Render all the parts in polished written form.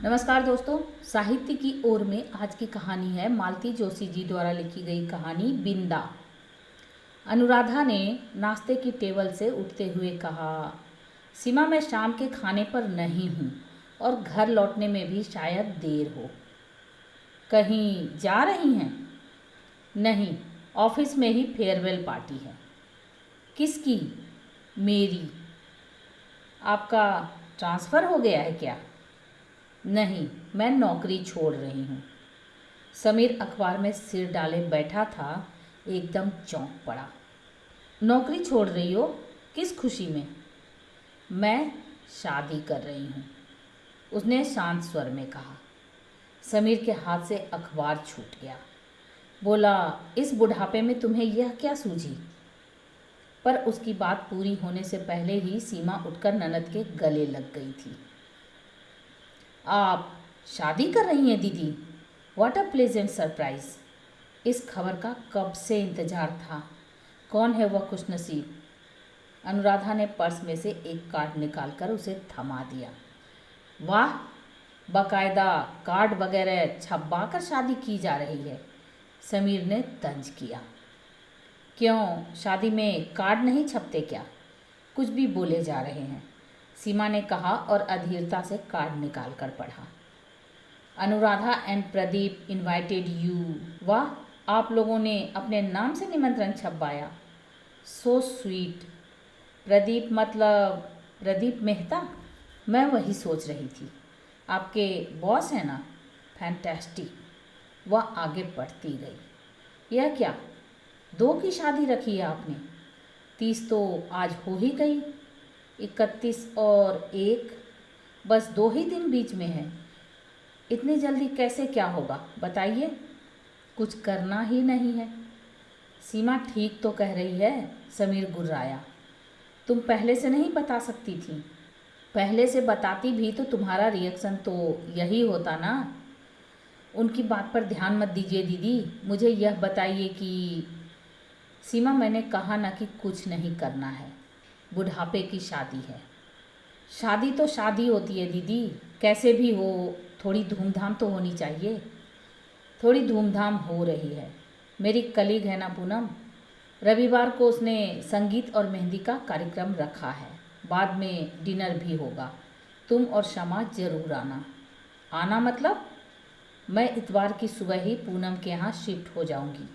नमस्कार दोस्तों, साहित्य की ओर में आज की कहानी है मालती जोशी जी द्वारा लिखी गई कहानी बिंदा। अनुराधा ने नाश्ते की टेबल से उठते हुए कहा, सीमा मैं शाम के खाने पर नहीं हूँ और घर लौटने में भी शायद देर हो। कहीं जा रही हैं? नहीं, ऑफिस में ही फेयरवेल पार्टी है। किसकी? मेरी। आपका ट्रांसफ़र हो गया है क्या? नहीं, मैं नौकरी छोड़ रही हूँ। समीर अखबार में सिर डाले बैठा था, एकदम चौंक पड़ा। नौकरी छोड़ रही हो? किस खुशी में? मैं शादी कर रही हूँ, उसने शांत स्वर में कहा। समीर के हाथ से अखबार छूट गया। बोला, इस बुढ़ापे में तुम्हें यह क्या सूझी? पर उसकी बात पूरी होने से पहले ही सीमा उठकर ननद के गले लग गई थी। आप शादी कर रही हैं दीदी? What a pleasant surprise. इस खबर का कब से इंतज़ार था। कौन है वह खुशनसीब? अनुराधा ने पर्स में से एक कार्ड निकालकर उसे थमा दिया। वाह, बाकायदा कार्ड वगैरह छपवा कर शादी की जा रही है, समीर ने तंज किया। क्यों, शादी में कार्ड नहीं छपते क्या? कुछ भी बोले जा रहे हैं, सीमा ने कहा और अधीरता से कार्ड निकाल कर पढ़ा। Anuradha and Pradeep invited you. वाह, आप लोगों ने अपने नाम से निमंत्रण छपवाया। So sweet. प्रदीप मतलब प्रदीप मेहता? मैं वही सोच रही थी। आपके बॉस है ना? फैंटास्टिक। वह आगे बढ़ती गई। यह क्या, दो की शादी रखी है आपने? 30 तो आज हो ही गई, 31 और 1, बस 2 ही दिन बीच में है। इतनी जल्दी कैसे क्या होगा बताइए? कुछ करना ही नहीं है। सीमा ठीक तो कह रही है, समीर गुर्राया। तुम पहले से नहीं बता सकती थी? पहले से बताती भी तो तुम्हारा रिएक्शन तो यही होता ना। उनकी बात पर ध्यान मत दीजिए दीदी, मुझे यह बताइए कि सीमा, मैंने कहा ना कि कुछ नहीं करना है। बुढ़ापे की शादी है। शादी तो शादी होती है दीदी, कैसे भी हो, थोड़ी धूमधाम तो होनी चाहिए। थोड़ी धूमधाम हो रही है। मेरी कलीग है ना पूनम, रविवार को उसने संगीत और मेहंदी का कार्यक्रम रखा है। बाद में डिनर भी होगा। तुम और शमा जरूर आना। आना मतलब? मैं इतवार की सुबह ही पूनम के यहाँ शिफ्ट हो जाऊंगी।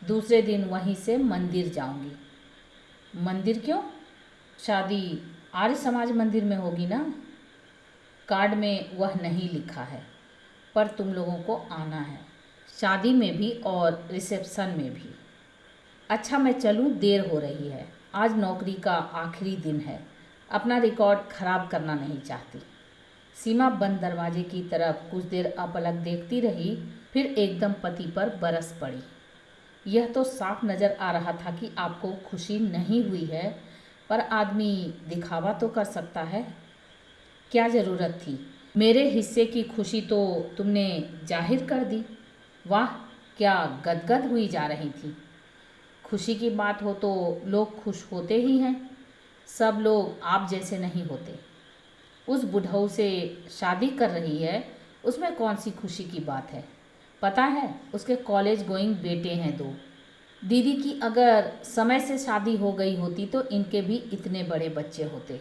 दूसरे दिन वहीं से मंदिर जाऊंगी। मंदिर क्यों? शादी आर्य समाज मंदिर में होगी ना। कार्ड में वह नहीं लिखा है, पर तुम लोगों को आना है, शादी में भी और रिसेप्शन में भी। अच्छा मैं चलूँ, देर हो रही है। आज नौकरी का आखिरी दिन है, अपना रिकॉर्ड खराब करना नहीं चाहती। सीमा बंद दरवाजे की तरफ कुछ देर अपलक देखती रही, फिर एकदम पति पर बरस पड़ी। यह तो साफ नज़र आ रहा था कि आपको खुशी नहीं हुई है, पर आदमी दिखावा तो कर सकता है। क्या ज़रूरत थी? मेरे हिस्से की खुशी तो तुमने जाहिर कर दी। वाह, क्या गदगद हुई जा रही थी। खुशी की बात हो तो लोग खुश होते ही हैं। सब लोग आप जैसे नहीं होते। उस बुढ़ऊ से शादी कर रही है, उसमें कौन सी खुशी की बात है? पता है, उसके कॉलेज गोइंग बेटे हैं 2। दीदी की अगर समय से शादी हो गई होती तो इनके भी इतने बड़े बच्चे होते।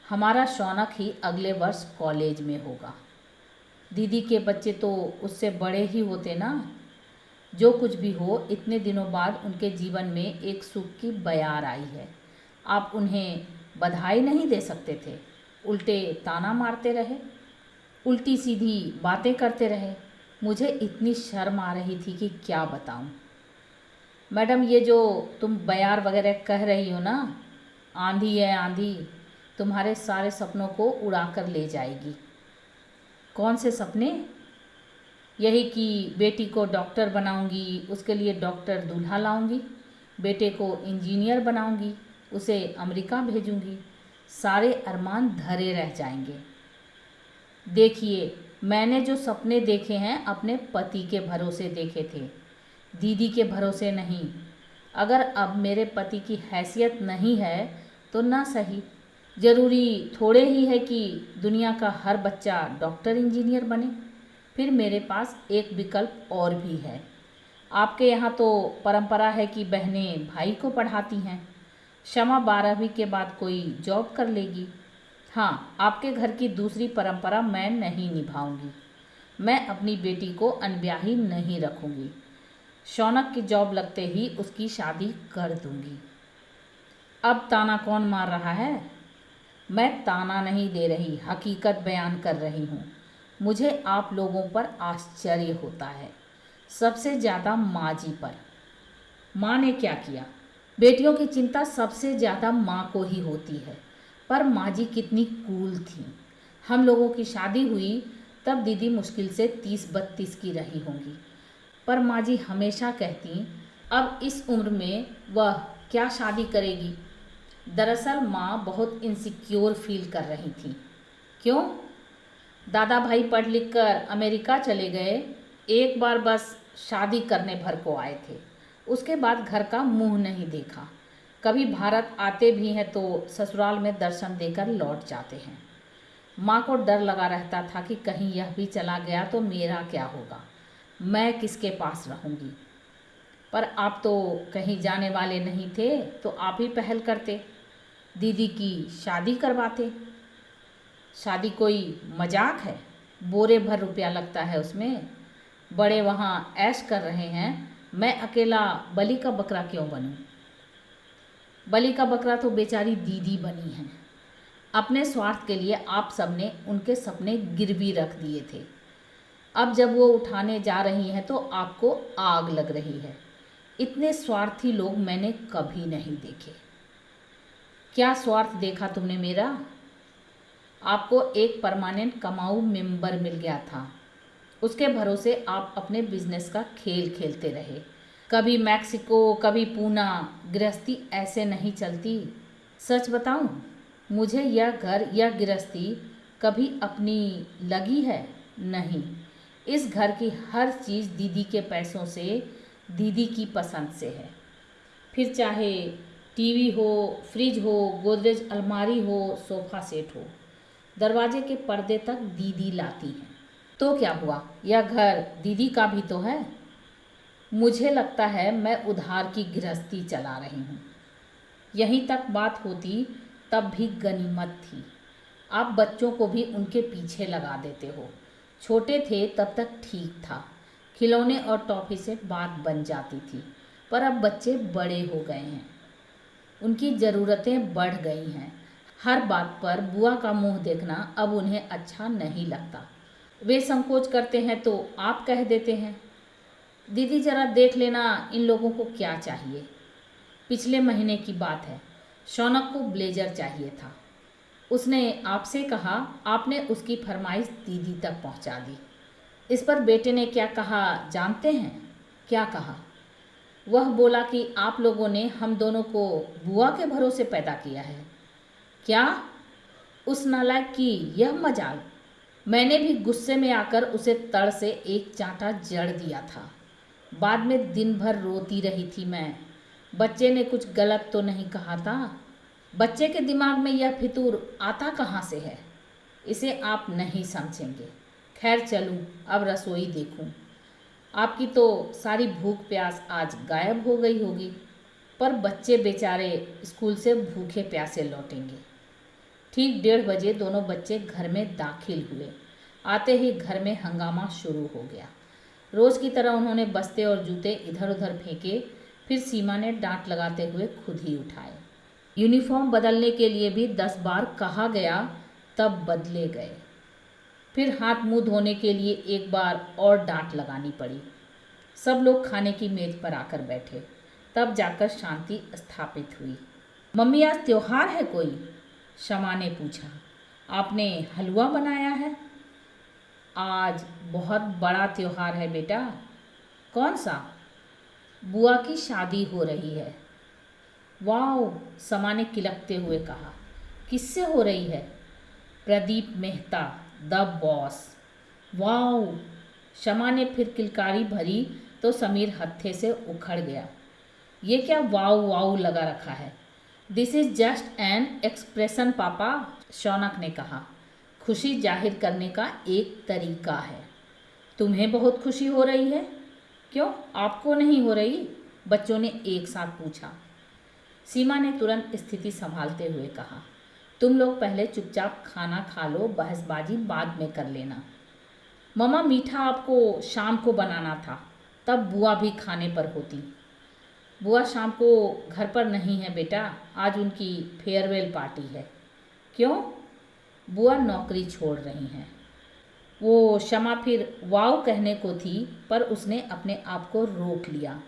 हमारा शौनक ही अगले वर्ष कॉलेज में होगा। दीदी के बच्चे तो उससे बड़े ही होते ना। जो कुछ भी हो, इतने दिनों बाद उनके जीवन में एक सुख की बयार आई है। आप उन्हें बधाई नहीं दे सकते थे? उल्टे ताना मारते रहे, उल्टी सीधी बातें करते रहे। मुझे इतनी शर्म आ रही थी कि क्या बताऊं। मैडम, ये जो तुम बयार वगैरह कह रही हो ना, आंधी है आंधी, तुम्हारे सारे सपनों को उड़ा कर ले जाएगी। कौन से सपने? यही कि बेटी को डॉक्टर बनाऊंगी, उसके लिए डॉक्टर दूल्हा लाऊंगी, बेटे को इंजीनियर बनाऊंगी, उसे अमेरिका भेजूंगी, सारे अरमान धरे रह जाएंगे। देखिए, मैंने जो सपने देखे हैं अपने पति के भरोसे देखे थे, दीदी के भरोसे नहीं। अगर अब मेरे पति की हैसियत नहीं है तो ना सही, ज़रूरी थोड़े ही है कि दुनिया का हर बच्चा डॉक्टर इंजीनियर बने। फिर मेरे पास एक विकल्प और भी है। आपके यहाँ तो परंपरा है कि बहनें भाई को पढ़ाती हैं। शमा 12वीं के बाद कोई जॉब कर लेगी। हाँ, आपके घर की दूसरी परंपरा मैं नहीं निभाऊंगी। मैं अपनी बेटी को अनब्याही नहीं रखूंगी। शौनक की जॉब लगते ही उसकी शादी कर दूंगी। अब ताना कौन मार रहा है? मैं ताना नहीं दे रही, हकीकत बयान कर रही हूँ। मुझे आप लोगों पर आश्चर्य होता है, सबसे ज़्यादा माँ जी पर। माँ ने क्या किया? बेटियों की चिंता सबसे ज़्यादा माँ को ही होती है। पर माँ जी कितनी कूल थी। हम लोगों की शादी हुई तब दीदी मुश्किल से 30-32 की रही होंगी। पर माँ जी हमेशा कहती, अब इस उम्र में वह क्या शादी करेगी। दरअसल माँ बहुत इनसिक्योर फील कर रही थी। क्यों? दादा भाई पढ़ लिख कर अमेरिका चले गए। एक बार बस शादी करने भर को आए थे। उसके बाद घर का मुंह नहीं देखा। कभी भारत आते भी हैं तो ससुराल में दर्शन देकर लौट जाते हैं। माँ को डर लगा रहता था कि कहीं यह भी चला गया तो मेरा क्या होगा, मैं किसके पास रहूँगी। पर आप तो कहीं जाने वाले नहीं थे तो आप ही पहल करते, दीदी की शादी करवाते। शादी कोई मजाक है? बोरे भर रुपया लगता है उसमें। बड़े वहाँ ऐश कर रहे हैं, मैं अकेला बलि का बकरा क्यों बनूं? बलि का बकरा तो बेचारी दीदी बनी है। अपने स्वार्थ के लिए आप सबने उनके सपने गिरवी रख दिए थे। अब जब वो उठाने जा रही हैं तो आपको आग लग रही है। इतने स्वार्थी लोग मैंने कभी नहीं देखे। क्या स्वार्थ देखा तुमने मेरा? आपको एक परमानेंट कमाऊ मेंबर मिल गया था। उसके भरोसे आप अपने बिजनेस का खेल खेलते रहे। कभी मैक्सिको, कभी पूना। गृहस्थी ऐसे नहीं चलती। सच बताऊं, मुझे यह घर, यह गृहस्थी कभी अपनी लगी है नहीं। इस घर की हर चीज़ दीदी के पैसों से, दीदी की पसंद से है। फिर चाहे टीवी हो, फ्रिज हो, गोदरेज अलमारी हो, सोफ़ा सेट हो, दरवाजे के पर्दे तक दीदी लाती हैं। तो क्या हुआ, यह घर दीदी का भी तो है। मुझे लगता है मैं उधार की गृहस्थी चला रही हूँ। यहीं तक बात होती तब भी गनीमत थी। आप बच्चों को भी उनके पीछे लगा देते हो। छोटे थे तब तक ठीक था, खिलौने और टॉफ़ी से बात बन जाती थी। पर अब बच्चे बड़े हो गए हैं, उनकी ज़रूरतें बढ़ गई हैं। हर बात पर बुआ का मुंह देखना अब उन्हें अच्छा नहीं लगता। वे संकोच करते हैं तो आप कह देते हैं, दीदी ज़रा देख लेना इन लोगों को क्या चाहिए। पिछले महीने की बात है, शौनक को ब्लेजर चाहिए था। उसने आपसे कहा, आपने उसकी फरमाइश दीदी तक पहुंचा दी। इस पर बेटे ने क्या कहा जानते हैं? क्या कहा? वह बोला कि आप लोगों ने हम दोनों को बुआ के भरोसे पैदा किया है। क्या? उस नालायक की यह मजाल! मैंने भी गुस्से में आकर उसे तड़ से एक चांटा जड़ दिया था। बाद में दिन भर रोती रही थी मैं। बच्चे ने कुछ गलत तो नहीं कहा था? बच्चे के दिमाग में यह फितूर आता कहाँ से है? इसे आप नहीं समझेंगे। खैर चलूँ, अब रसोई देखूँ। आपकी तो सारी भूख प्यास आज गायब हो गई होगी। पर बच्चे बेचारे स्कूल से भूखे प्यासे लौटेंगे। ठीक 1:30 बजे दोनों बच्चे घर में दाखिल हुए। आते ही घर में हंगामा शुरू हो गया। रोज़ की तरह उन्होंने बस्ते और जूते इधर उधर फेंके। फिर सीमा ने डांट लगाते हुए खुद ही उठाए। यूनिफॉर्म बदलने के लिए भी 10 बार कहा गया, तब बदले गए। फिर हाथ मुंह धोने के लिए एक बार और डांट लगानी पड़ी। सब लोग खाने की मेज पर आकर बैठे, तब जाकर शांति स्थापित हुई। मम्मी आज त्योहार है कोई? शमा ने पूछा। आपने हलवा बनाया है? आज बहुत बड़ा त्योहार है बेटा। कौन सा? बुआ की शादी हो रही है। वाओ, शमा ने किलकते हुए कहा। किससे हो रही है? Pradeep Mehta, the boss. Wow! Shama ने फिर किलकारी भरी तो समीर हत्थे से उखड़ गया। ये क्या वाऊ वाऊ लगा रखा है? This is just an expression पापा, शौनक ने कहा। खुशी जाहिर करने का एक तरीका है। तुम्हें बहुत खुशी हो रही है? क्यों, आपको नहीं हो रही? बच्चों ने एक साथ पूछा। सीमा ने तुरंत स्थिति संभालते हुए कहा, तुम लोग पहले चुपचाप खाना खा लो, बहसबाजी बाद में कर लेना। मम्मा, मीठा आपको शाम को बनाना था, तब बुआ भी खाने पर होती। बुआ शाम को घर पर नहीं है बेटा, आज उनकी फेयरवेल पार्टी है। क्यों? बुआ नौकरी छोड़ रही हैं। वो शमा फिर वाव कहने को थी, पर उसने अपने आप को रोक लिया।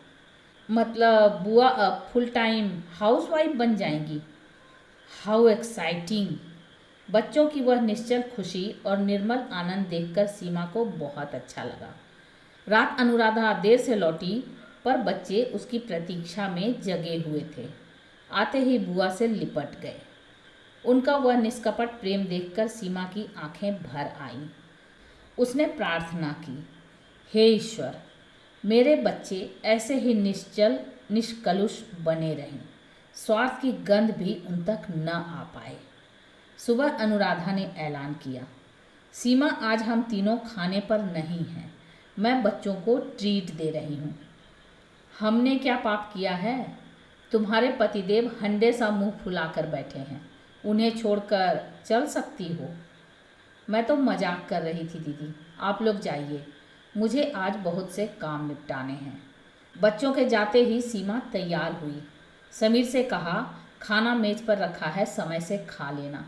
मतलब बुआ अब फुल टाइम हाउसवाइफ बन जाएंगी। How exciting! बच्चों की वह निश्चल खुशी और निर्मल आनंद देखकर सीमा को बहुत अच्छा लगा। रात अनुराधा देर से लौटी, पर बच्चे उसकी प्रतीक्षा में जगे हुए थे। आते ही बुआ से लिपट गए। उनका वह निष्कपट प्रेम देखकर सीमा की आंखें भर आईं। उसने प्रार्थना की, हे ईश्वर, मेरे बच्चे ऐसे ही निश्चल निष्कलुष बने रहें, स्वार्थ की गंध भी उन तक न आ पाए। सुबह अनुराधा ने ऐलान किया, सीमा, आज हम तीनों खाने पर नहीं हैं, मैं बच्चों को ट्रीट दे रही हूँ। हमने क्या पाप किया है? तुम्हारे पतिदेव हंडे सा मुंह फुलाकर बैठे हैं, उन्हें छोड़कर चल सकती हो? मैं तो मजाक कर रही थी दीदी, आप लोग जाइए, मुझे आज बहुत से काम निपटाने हैं। बच्चों के जाते ही सीमा तैयार हुई। समीर से कहा, खाना मेज पर रखा है, समय से खा लेना।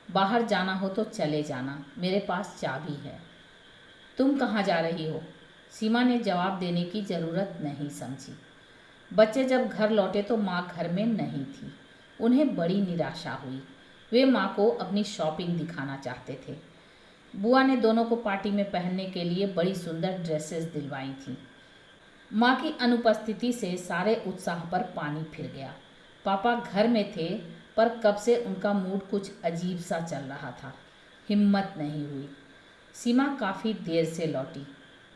बाहर जाना हो तो चले जाना, मेरे पास चाबी है। तुम कहाँ जा रही हो? सीमा ने जवाब देने की ज़रूरत नहीं समझी। बच्चे जब घर लौटे तो माँ घर में नहीं थी। उन्हें बड़ी निराशा हुई। वे माँ को अपनी शॉपिंग दिखाना चाहते थे। बुआ ने दोनों को पार्टी में पहनने के लिए बड़ी सुंदर ड्रेसेस दिलवाई थी। माँ की अनुपस्थिति से सारे उत्साह पर पानी फिर गया। पापा घर में थे, पर कब से उनका मूड कुछ अजीब सा चल रहा था। हिम्मत नहीं हुई। सीमा काफ़ी देर से लौटी।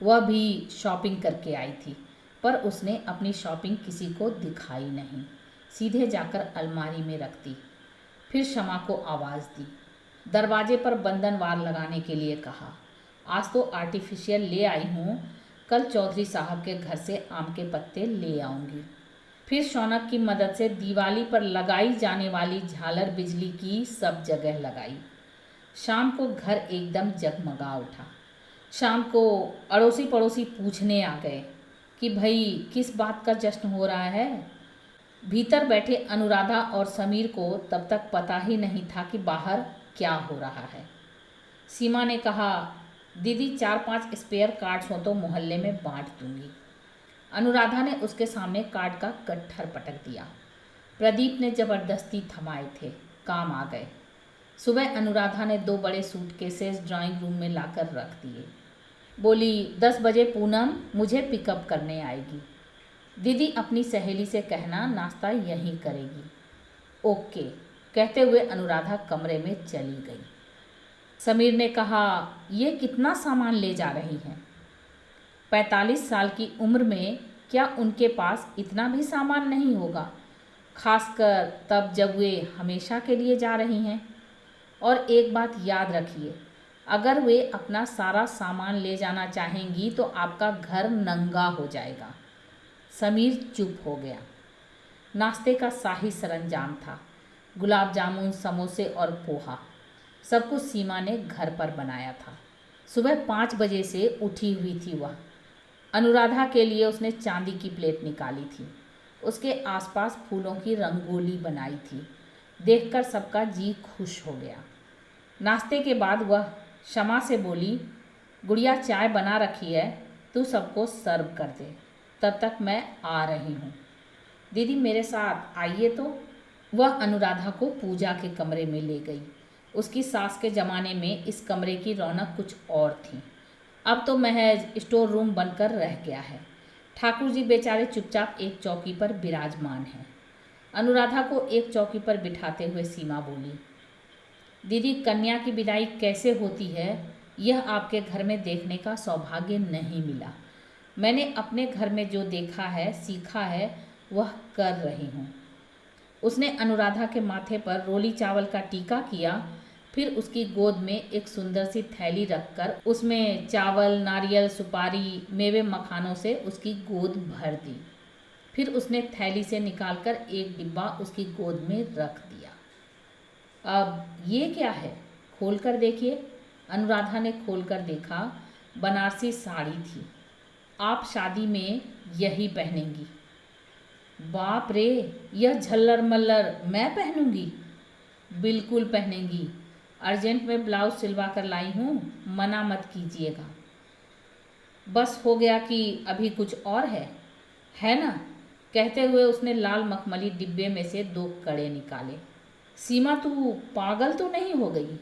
वह भी शॉपिंग करके आई थी, पर उसने अपनी शॉपिंग किसी को दिखाई नहीं, सीधे जाकर अलमारी में रख दी। फिर शमा को आवाज़ दी, दरवाजे पर बंधनवार लगाने के लिए कहा। आज तो आर्टिफिशियल ले आई हूँ, कल चौधरी साहब के घर से आम के पत्ते ले आऊँगी। फिर शौनक की मदद से दिवाली पर लगाई जाने वाली झालर बिजली की सब जगह लगाई। शाम को घर एकदम जगमगा उठा। शाम को अड़ोसी पड़ोसी पूछने आ गए कि भाई किस बात का जश्न हो रहा है। भीतर बैठे अनुराधा और समीर को तब तक पता ही नहीं था कि बाहर क्या हो रहा है। सीमा ने कहा, दीदी 4-5 स्पेयर कार्ड्स हो तो मोहल्ले में बांट दूंगी। अनुराधा ने उसके सामने कार्ड का गट्ठर पटक दिया। प्रदीप ने ज़बरदस्ती थमाए थे, काम आ गए। सुबह अनुराधा ने 2 बड़े सूटकेसेस ड्राइंग रूम में लाकर रख दिए। बोली, 10 बजे पूनम मुझे पिकअप करने आएगी। दीदी अपनी सहेली से कहना नाश्ता यहीं करेगी। ओके कहते हुए अनुराधा कमरे में चली गई। समीर ने कहा, ये कितना सामान ले जा रही हैं? 45 साल की उम्र में क्या उनके पास इतना भी सामान नहीं होगा, खासकर तब जब वे हमेशा के लिए जा रही हैं। और एक बात याद रखिए, अगर वे अपना सारा सामान ले जाना चाहेंगी तो आपका घर नंगा हो जाएगा। समीर चुप हो गया। नाश्ते का शाही सरंजाम था, गुलाब जामुन, समोसे और पोहा। सब कुछ सीमा ने घर पर बनाया था। सुबह 5 बजे से उठी हुई थी वह। अनुराधा के लिए उसने चांदी की प्लेट निकाली थी। उसके आसपास फूलों की रंगोली बनाई थी। देखकर सबका जी खुश हो गया। नाश्ते के बाद वह शमा से बोली, गुड़िया चाय बना रखी है, तू सबको सर्व कर दे, तब तक मैं आ रही हूँ। दीदी मेरे साथ आइए तो। वह अनुराधा को पूजा के कमरे में ले गई। उसकी सास के ज़माने में इस कमरे की रौनक कुछ और थी। अब तो महज स्टोर रूम बनकर रह गया है। ठाकुर जी बेचारे चुपचाप एक चौकी पर विराजमान हैं। अनुराधा को एक चौकी पर बिठाते हुए सीमा बोली, दीदी कन्या की विदाई कैसे होती है यह आपके घर में देखने का सौभाग्य नहीं मिला। मैंने अपने घर में जो देखा है, सीखा है, वह कर रही हूँ। उसने अनुराधा के माथे पर रोली चावल का टीका किया, फिर उसकी गोद में एक सुंदर सी थैली रखकर उसमें चावल, नारियल, सुपारी, मेवे, मखानों से उसकी गोद भर दी। फिर उसने थैली से निकालकर एक डिब्बा उसकी गोद में रख दिया। अब ये क्या है? खोलकर देखिए। अनुराधा ने खोलकर देखा, बनारसी साड़ी थी। आप शादी में यही पहनेंगी। बाप रे, यह झल्लर मल्लर मैं पहनूंगी? बिल्कुल पहनेंगी। अर्जेंट में ब्लाउज सिलवा कर लाई हूँ, मना मत कीजिएगा। बस हो गया कि अभी कुछ और है ना? कहते हुए उसने लाल मखमली डिब्बे में से 2 कड़े निकाले। सीमा, तू पागल तो नहीं हो गई?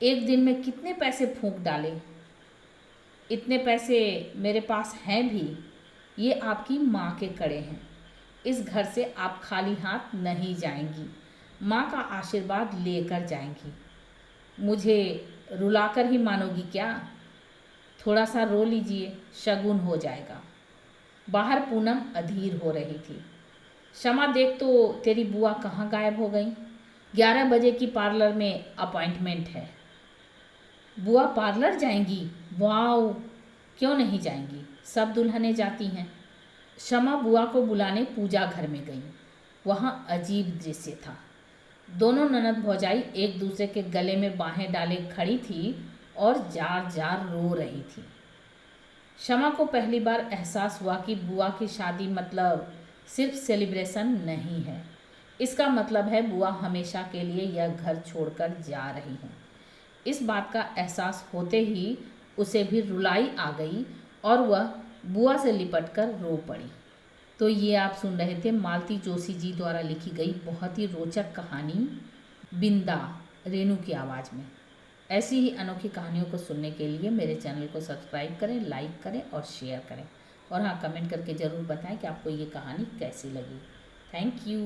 एक दिन में कितने पैसे फूंक डाले? इतने पैसे मेरे पास हैं भी। ये आपकी माँ के कड़े हैं। इस घर से आप खाली हाथ नहीं जाएंगी, माँ का आशीर्वाद लेकर जाएंगी। मुझे रुलाकर ही मानोगी क्या? थोड़ा सा रो लीजिए, शगुन हो जाएगा। बाहर पूनम अधीर हो रही थी। शमा, देख तो तेरी बुआ कहाँ गायब हो गई? 11 बजे की पार्लर में अपॉइंटमेंट है। बुआ पार्लर जाएंगी? वाओ, क्यों नहीं जाएंगी? सब दुल्हनें जाती हैं। शमा बुआ को बुलाने पूजा घर में गई। वहाँ अजीब दृश्य था। दोनों ननद भौजाई एक दूसरे के गले में बाहें डाले खड़ी थी और जार जार रो रही थी। शमा को पहली बार एहसास हुआ कि बुआ की शादी मतलब सिर्फ सेलिब्रेशन नहीं है। इसका मतलब है बुआ हमेशा के लिए यह घर छोड़कर जा रही हैं। इस बात का एहसास होते ही उसे भी रुलाई आ गई और वह बुआ से लिपटकर रो पड़ी। तो ये आप सुन रहे थे मालती जोशी जी द्वारा लिखी गई बहुत ही रोचक कहानी बिंदा, रेनू की आवाज़ में। ऐसी ही अनोखी कहानियों को सुनने के लिए मेरे चैनल को सब्सक्राइब करें, लाइक करें और शेयर करें। और हाँ, कमेंट करके ज़रूर बताएं कि आपको ये कहानी कैसी लगी। Thank you.